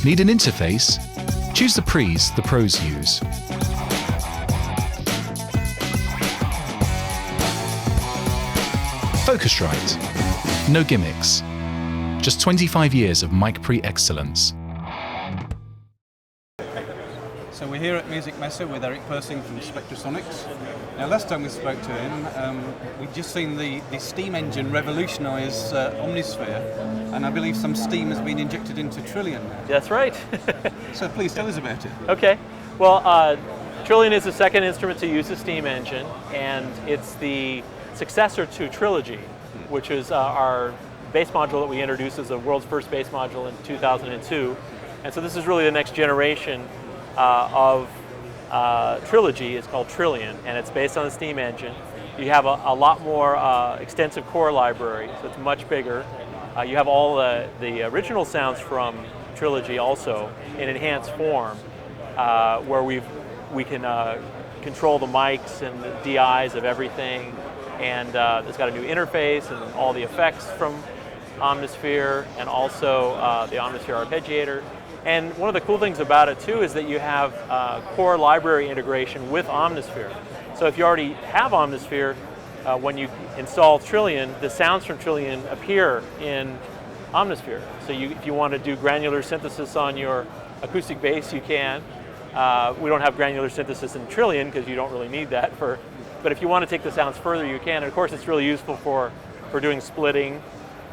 Need an interface? Choose the pre's the pros use. Focusrite. No gimmicks. Just 25 years of mic pre excellence. So we're here at MusikMesse with Eric Persing from Spectrasonics. Now last time we spoke to him, we'd just seen the steam engine revolutionise Omnisphere, and I believe some steam has been injected into Trilian now. That's right. So please tell us about it. Okay. Well, Trilian is the second instrument to use the steam engine, and it's the successor to Trilogy, which is our bass module that we introduced as the world's first bass module in 2002. And so this is really the next generation of Trilogy. It's called Trilian, and it's based on the steam engine. You have a lot more extensive core library, so it's much bigger. You have all the original sounds from Trilogy also in enhanced form, where we can control the mics and the DIs of everything, and it's got a new interface and all the effects from Omnisphere, and also the Omnisphere arpeggiator. And one of the cool things about it too is that you have core library integration with Omnisphere. So if you already have Omnisphere, when you install Trilian, the sounds from Trilian appear in Omnisphere. So if you want to do granular synthesis on your acoustic bass, you can. We don't have granular synthesis in Trilian because you don't really need that but if you want to take the sounds further, you can. And of course, it's really useful for doing splitting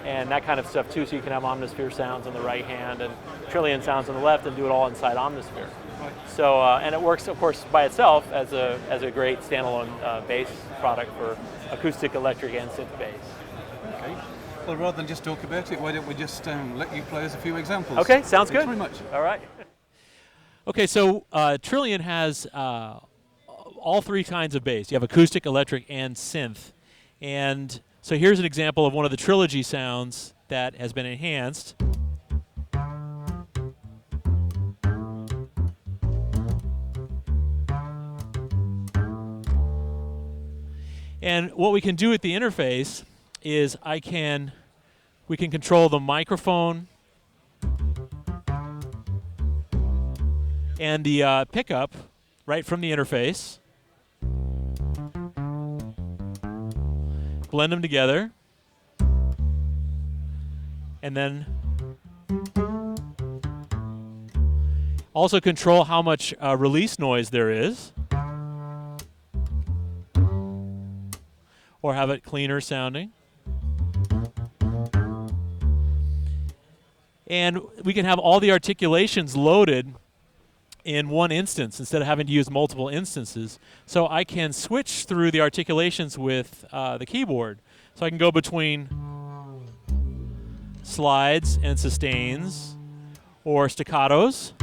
and that kind of stuff too, so you can have Omnisphere sounds on the right hand and Trilian sounds on the left and do it all inside Omnisphere. Right. So, and it works, of course, by itself as a great standalone bass product for acoustic, electric, and synth bass. Okay. Well, rather than just talk about it, why don't we just let you play us a few examples? Okay, sounds good. Thanks very much. All right. Okay, so Trilian has all three kinds of bass. You have acoustic, electric, and synth. And so here's an example of one of the Trilogy sounds that has been enhanced. And what we can do with the interface is we can control the microphone and the pickup right from the interface. Blend them together, and then also control how much release noise there is, or have it cleaner sounding. And we can have all the articulations loaded in one instance instead of having to use multiple instances. So I can switch through the articulations with the keyboard. So I can go between slides and sustains or staccatos.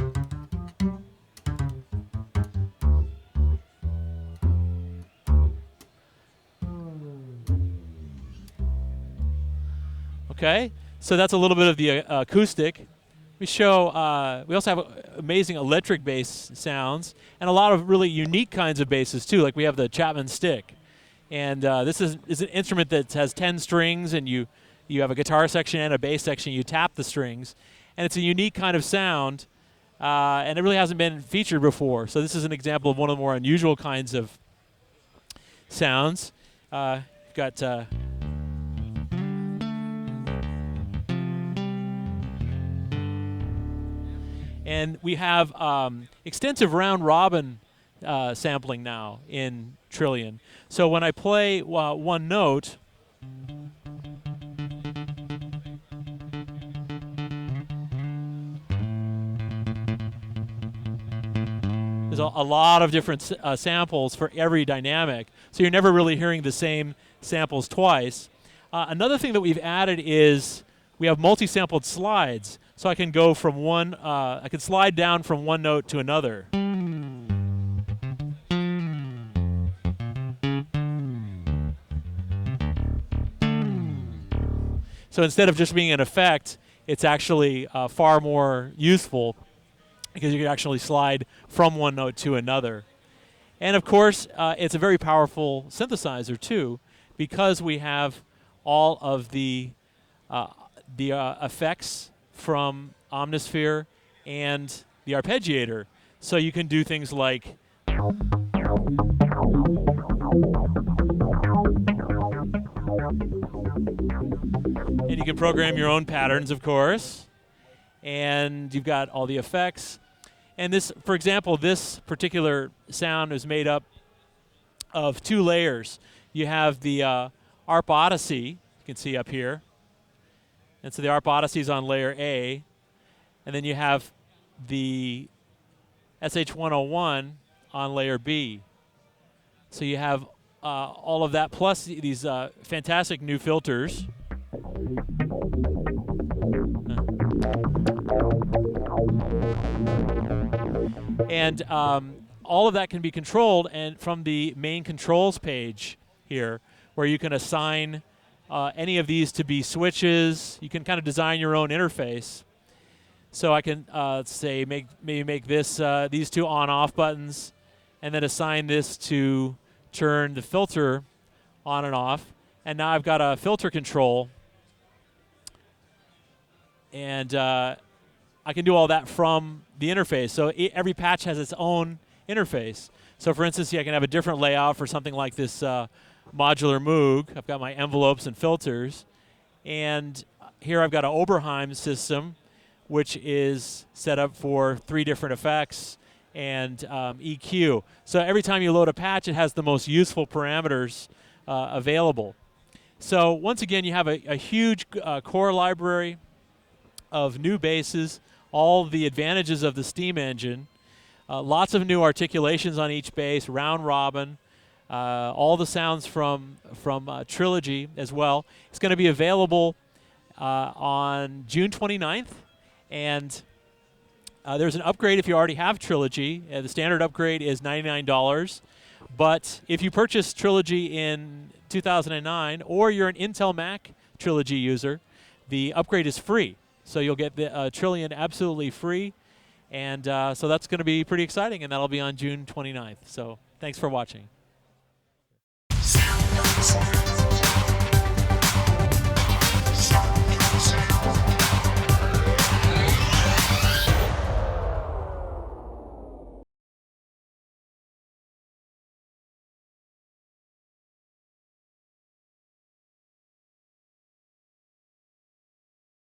Okay, so that's a little bit of the acoustic. We also have amazing electric bass sounds and a lot of really unique kinds of basses too. Like we have the Chapman stick, and this is an instrument that has 10 strings, and you have a guitar section and a bass section. You tap the strings, and it's a unique kind of sound, and it really hasn't been featured before. So this is an example of one of the more unusual kinds of sounds. You've got and we have extensive round-robin sampling now in Trilian. So when I play one note, there's a lot of different samples for every dynamic, so you're never really hearing the same samples twice. Another thing that we've added is we have multi-sampled slides. So I can go from I can slide down from one note to another. So instead of just being an effect, it's actually far more useful because you can actually slide from one note to another. And of course, it's a very powerful synthesizer too, because we have all of the effects from Omnisphere and the arpeggiator. So you can do things like and you can program your own patterns, of course. And you've got all the effects. And this, for example, this particular sound is made up of 2 layers. You have the Arp Odyssey, you can see up here. And so the Arp Odyssey is on layer A. And then you have the SH-101 on layer B. So you have all of that plus these fantastic new filters. And all of that can be controlled and from the main controls page here, where you can assign any of these to be switches. You can kind of design your own interface. So I can say maybe make this these 2 on-off buttons, and then assign this to turn the filter on and off. And now I've got a filter control, and I can do all that from the interface. So every patch has its own interface. So for instance, I can have a different layout for something like this modular Moog. I've got my envelopes and filters. And here I've got an Oberheim system, which is set up for 3 different effects and EQ. So every time you load a patch, it has the most useful parameters available. So once again, you have a huge core library of new basses, all the advantages of the Steam engine, lots of new articulations on each bass, round robin, all the sounds from Trilogy as well. It's going to be available on June 29th, and there's an upgrade if you already have Trilogy. The standard upgrade is $99, but if you purchase Trilogy in 2009 or you're an Intel Mac Trilogy user, the upgrade is free. So you'll get the Trilian absolutely free, and so that's going to be pretty exciting, and that'll be on June 29th. So thanks for watching.